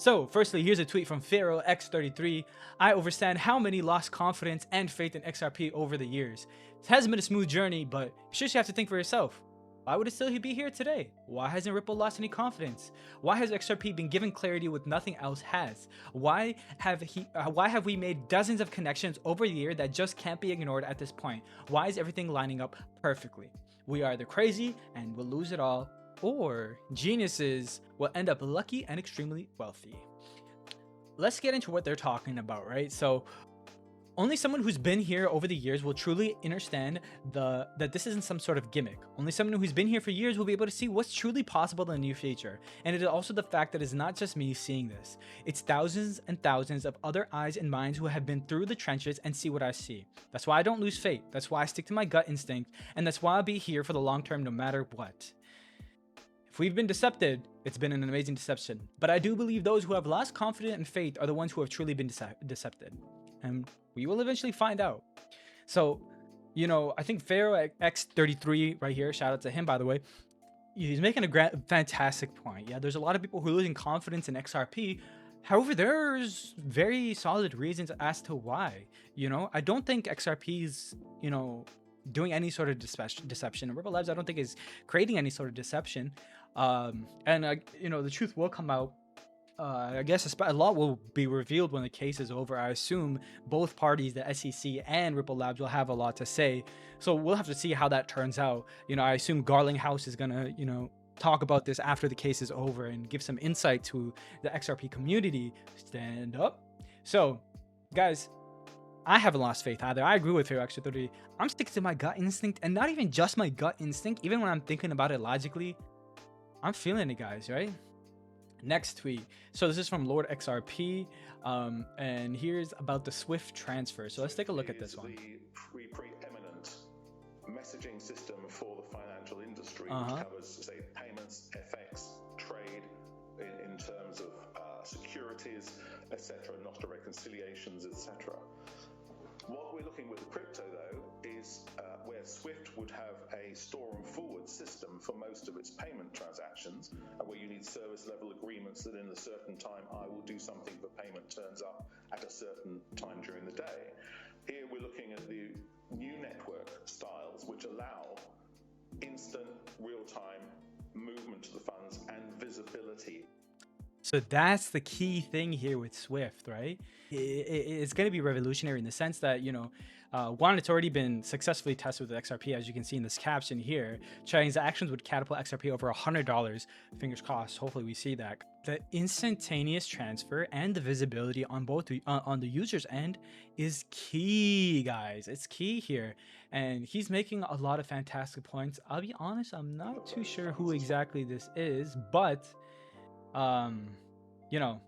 So, firstly, here's a tweet from Pharaoh X33. I understand how many lost confidence and faith in XRP over the years. It hasn't been a smooth journey, but you have to think for yourself. Why would it still be here today? Why hasn't Ripple lost any confidence? Why has XRP been given clarity with nothing else has? Why have we made dozens of connections over the year that just can't be ignored at this point? Why is everything lining up perfectly? We are either crazy and we'll lose it all, or geniuses will end up lucky and extremely wealthy. Let's get into what they're talking about, right? So only someone who's been here over the years will truly understand that this isn't some sort of gimmick. Only someone who's been here for years will be able to see what's truly possible in the near future. And it is also the fact that it's not just me seeing this. It's thousands and thousands of other eyes and minds who have been through the trenches and see what I see. That's why I don't lose faith. That's why I stick to my gut instinct. And that's why I'll be here for the long term no matter what. If we've been decepted, it's been an amazing deception. But I do believe those who have lost confidence and faith are the ones who have truly been decepted. And we will eventually find out. So, you know, I think Pharaoh X33 right here, shout out to him, by the way, he's making a fantastic point. Yeah, there's a lot of people who are losing confidence in XRP. However, there's very solid reasons as to why. You know, I don't think XRP is, you know, doing any sort of deception. And Ripple Labs, I don't think, is creating any sort of deception. You know, the truth will come out. I guess a lot will be revealed when the case is over. I assume both parties, the SEC and Ripple Labs, will have a lot to say. So we'll have to see how that turns out. You know, I assume Garlinghouse is gonna, you know, talk about this after the case is over and give some insight to the XRP community. Stand up. So, guys, I haven't lost faith either. I agree with Pharaoh X33. I'm sticking to my gut instinct, and not even just my gut instinct. Even when I'm thinking about it logically, I'm feeling it, guys, right? Next tweet. So this is from Lord XRP, and here's about the Swift transfer. So let's take a look at this one. The preeminent messaging system for the financial industry, which covers, say, payments, FX, trade, in terms of securities, etc., Nostra reconciliations, etc. What we're looking with the crypto, though, is where Swift would have a store and forward system for most of its payment transactions, where you need service level agreements that in a certain time I will do something if a payment turns up at a certain time during the day. Here we're looking at the new network styles, which allow instant, real-time movement of the funds and visibility. So that's the key thing here with Swift, right? It's going to be revolutionary in the sense that, you know, one, it's already been successfully tested with XRP, as you can see in this caption here. Transactions would catapult XRP over $100. Fingers crossed. Hopefully we see that. The instantaneous transfer and the visibility on both on the user's end is key, guys. It's key here. And he's making a lot of fantastic points. I'll be honest, I'm not too sure who exactly this is, but you know,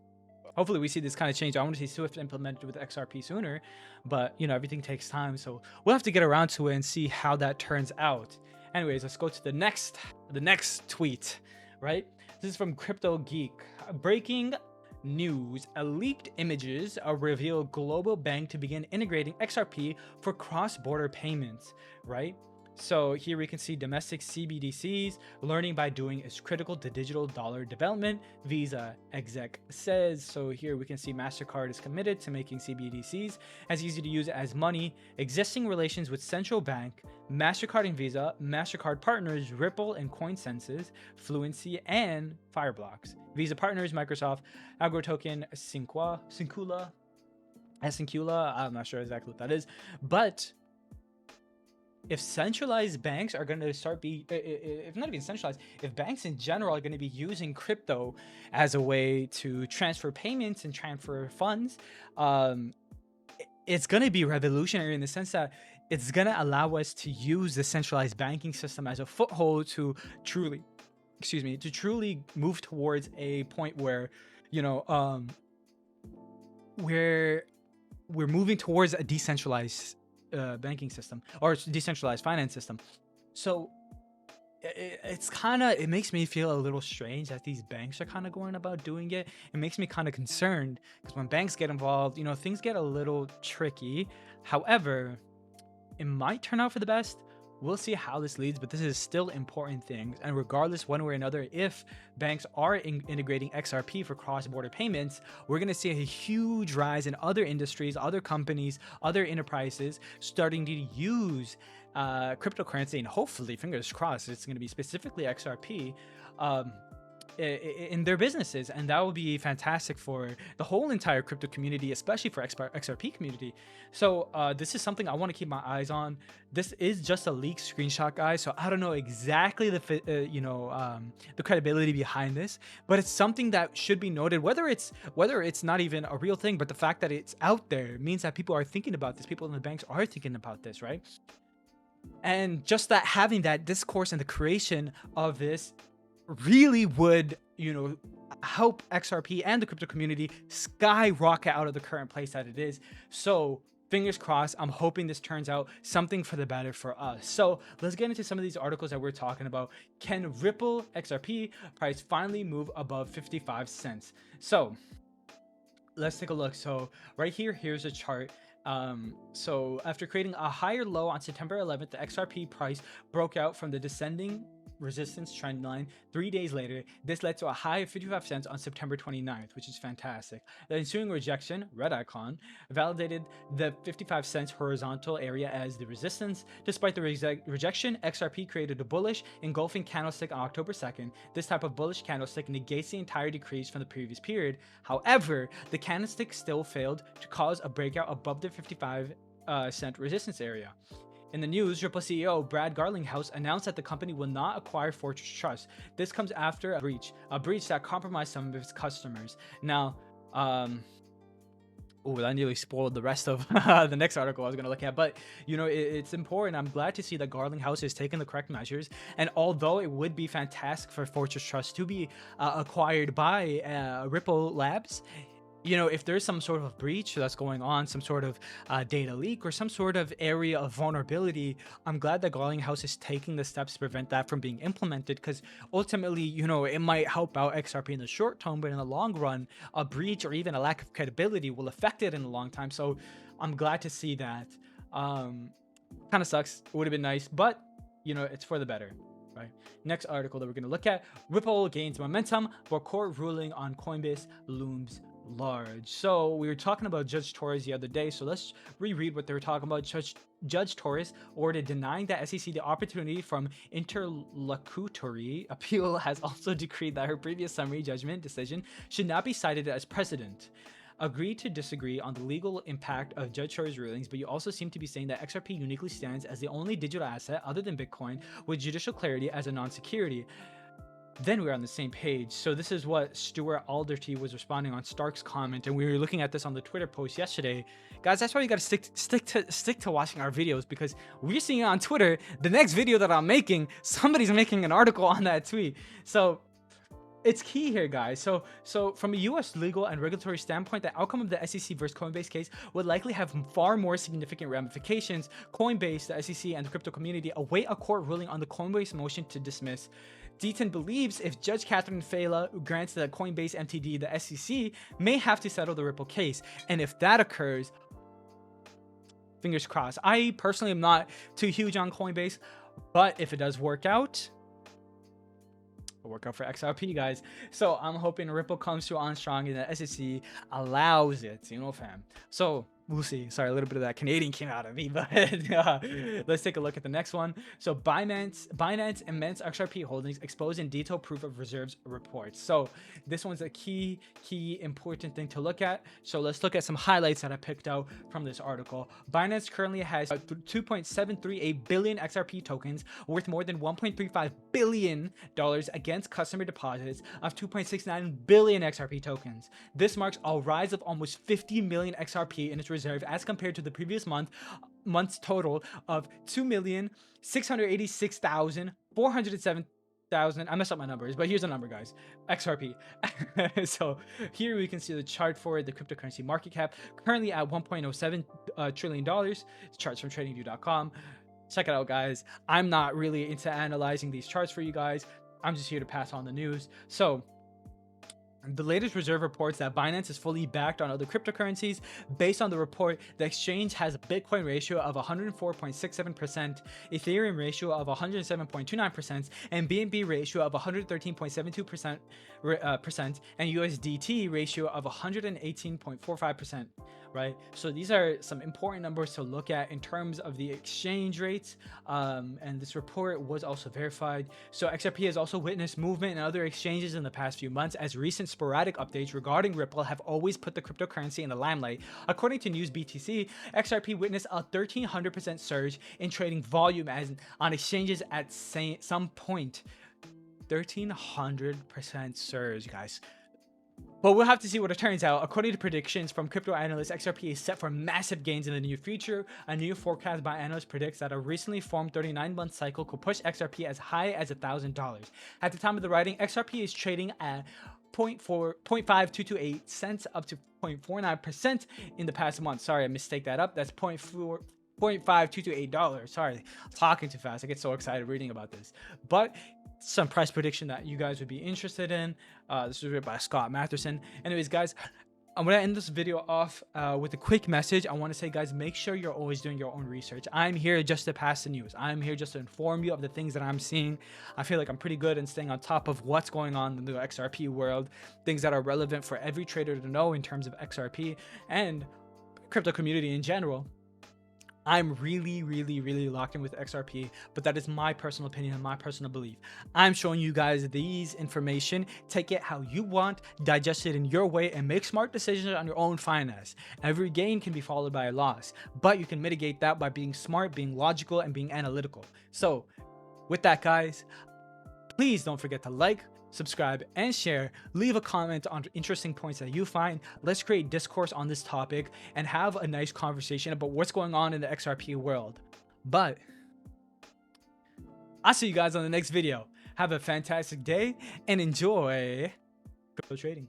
hopefully we see this kind of change. I want to see Swift implemented with XRP sooner, but you know, everything takes time, so we'll have to get around to it and see how that turns out. Anyways, let's go to the next tweet, right? This is from Crypto Geek. Breaking news: leaked images reveal global bank to begin integrating XRP for cross-border payments, right? So here we can see domestic CBDCs. Learning by doing is critical to digital dollar development, Visa exec says. So here we can see MasterCard is committed to making CBDCs as easy to use as money. Existing relations with central bank, MasterCard and Visa, MasterCard partners Ripple and CoinSenses, Fluency, and Fireblocks. Visa partners Microsoft, AgroToken, Syncula. I'm not sure exactly what that is, but if centralized banks are going to if not even centralized, if banks in general are going to be using crypto as a way to transfer payments and transfer funds, it's going to be revolutionary in the sense that it's going to allow us to use the centralized banking system as a foothold to truly move towards a point where, you know, we're moving towards a decentralized banking system or decentralized finance system. So it makes me feel a little strange that these banks are kind of going about doing it. It makes me kind of concerned because when banks get involved, you know, things get a little tricky. However, it might turn out for the best. we'll see how this leads, but this is still important things. And regardless, one way or another, if banks are integrating XRP for cross-border payments, we're going to see a huge rise in other industries, other companies, other enterprises starting to use cryptocurrency, and hopefully, fingers crossed, it's going to be specifically XRP in their businesses, and that will be fantastic for the whole entire crypto community, especially for XRP community. So this is something I want to keep my eyes on. This is just a leaked screenshot, guys, so I don't know exactly the credibility behind this, but it's something that should be noted. Whether it's not even a real thing, but the fact that it's out there means that people are thinking about this. People in the banks are thinking about this, right? And just that having that discourse and the creation of this really would, help XRP and the crypto community skyrocket out of the current place that it is. So fingers crossed, I'm hoping this turns out something for the better for us. So let's get into some of these articles that we're talking about. Can Ripple XRP price finally move above 55 cents? So let's take a look. So right here, here's a chart. So after creating a higher low on September 11th, the XRP price broke out from the descending resistance trend line 3 days later. This led to a high of 55 cents on September 29th, which is fantastic. The ensuing rejection, red icon, validated the 55 cents horizontal area as the resistance. Despite the rejection, XRP created a bullish engulfing candlestick on October 2nd. This type of bullish candlestick negates the entire decrease from the previous period. However, the candlestick still failed to cause a breakout above the 55 cent resistance area. In the news, Ripple CEO Brad Garlinghouse announced that the company will not acquire Fortress Trust. This comes after a breach that compromised some of its customers. Now, that nearly spoiled the rest of the next article I was going to look at. But, it's important. I'm glad to see that Garlinghouse is taking the correct measures. And although it would be fantastic for Fortress Trust to be acquired by Ripple Labs, if there's some sort of breach that's going on, some sort of data leak or some sort of area of vulnerability, I'm glad that Garlinghouse is taking the steps to prevent that from being implemented, because ultimately, it might help out XRP in the short term, but in the long run, a breach or even a lack of credibility will affect it in the long time. So I'm glad to see that. Kind of sucks. It would have been nice, but, it's for the better. Right. Next article that we're going to look at: Ripple gains momentum, but court ruling on Coinbase looms large. So we were talking about Judge Torres the other day, so let's reread what they were talking about. Judge Torres ordered denying the SEC the opportunity from interlocutory appeal, has also decreed that her previous summary judgment decision should not be cited as precedent. Agreed to disagree on the legal impact of Judge Torres' rulings, but you also seem to be saying that XRP uniquely stands as the only digital asset other than Bitcoin with judicial clarity as a non-security. Then we're on the same page. So this is what Stuart Alderty was responding on Stark's comment, and we were looking at this on the Twitter post yesterday. Guys, that's why you got to stick to watching our videos, because we're seeing it on Twitter. The next video that I'm making, somebody's making an article on that tweet. So it's key here, guys. So from a U.S. legal and regulatory standpoint, the outcome of the SEC versus Coinbase case would likely have far more significant ramifications. Coinbase, the SEC, and the crypto community await a court ruling on the Coinbase motion to dismiss. Deaton believes if Judge Catherine Fela grants the Coinbase MTD, the SEC may have to settle the Ripple case. And if that occurs, fingers crossed. I personally am not too huge on Coinbase, but if it does work out, it'll work out for XRP, guys. So I'm hoping Ripple comes through on strong and the SEC allows it, fam. So we'll see. Sorry, a little bit of that Canadian came out of me, but let's take a look at the next one. So Binance immense XRP holdings exposed in detailed proof of reserves reports. So this one's a key important thing to look at. So let's look at some highlights that I picked out from this article. Binance currently has 2.738 billion XRP tokens worth more than $1.35 billion against customer deposits of 2.69 billion XRP tokens. This marks a rise of almost 50 million XRP in its reserve as compared to the previous month's total of 2,686,407. I messed up my numbers, but here's the number, guys. XRP. So here we can see the chart for the cryptocurrency market cap, currently at $1.07 trillion. It's charts from tradingview.com. Check it out, guys. I'm not really into analyzing these charts for you guys. I'm just here to pass on the news. So The latest reserve reports that Binance is fully backed on other cryptocurrencies. Based on the report, the exchange has a Bitcoin ratio of 104.67%, Ethereum ratio of 107.29%, and BNB ratio of 113.72%, and USDT ratio of 118.45%. Right, so these are some important numbers to look at in terms of the exchange rates, and this report was also verified. So XRP has also witnessed movement in other exchanges in the past few months, as recent sporadic updates regarding Ripple have always put the cryptocurrency in the limelight. According to News BTC, XRP witnessed a 1,300% surge in trading volume on exchanges at some point. 1,300% surge, guys. But we'll have to see what it turns out. According to predictions from crypto analysts, XRP is set for massive gains in the near future. A new forecast by analysts predicts that a recently formed 39-month cycle could push XRP as high as $1,000. At the time of the writing, XRP is trading at 0.5228 cents up to 0.49% in the past month. Sorry, I mistake that up. That's $0.5228. Sorry, talking too fast. I get so excited reading about this. But some price prediction that you guys would be interested in. This was written by Scott Matherson. Anyways, guys, I'm gonna end this video off with a quick message. I want to say, guys, make sure you're always doing your own research. I'm here just to pass the news. I'm here just to inform you of the things that I'm seeing. I feel like I'm pretty good in staying on top of what's going on in the XRP world, things that are relevant for every trader to know in terms of XRP and crypto community in general. I'm really locked in with XRP, but that is my personal opinion and my personal belief. I'm showing you guys these information. Take it how you want, digest it in your way, and make smart decisions on your own finance. Every gain can be followed by a loss, but you can mitigate that by being smart, being logical, and being analytical. So with that, guys, please don't forget to like, subscribe, and share. Leave a comment on interesting points that you find. Let's create discourse on this topic and have a nice conversation about what's going on in the XRP world. But I'll see you guys on the next video. Have a fantastic day and enjoy crypto trading.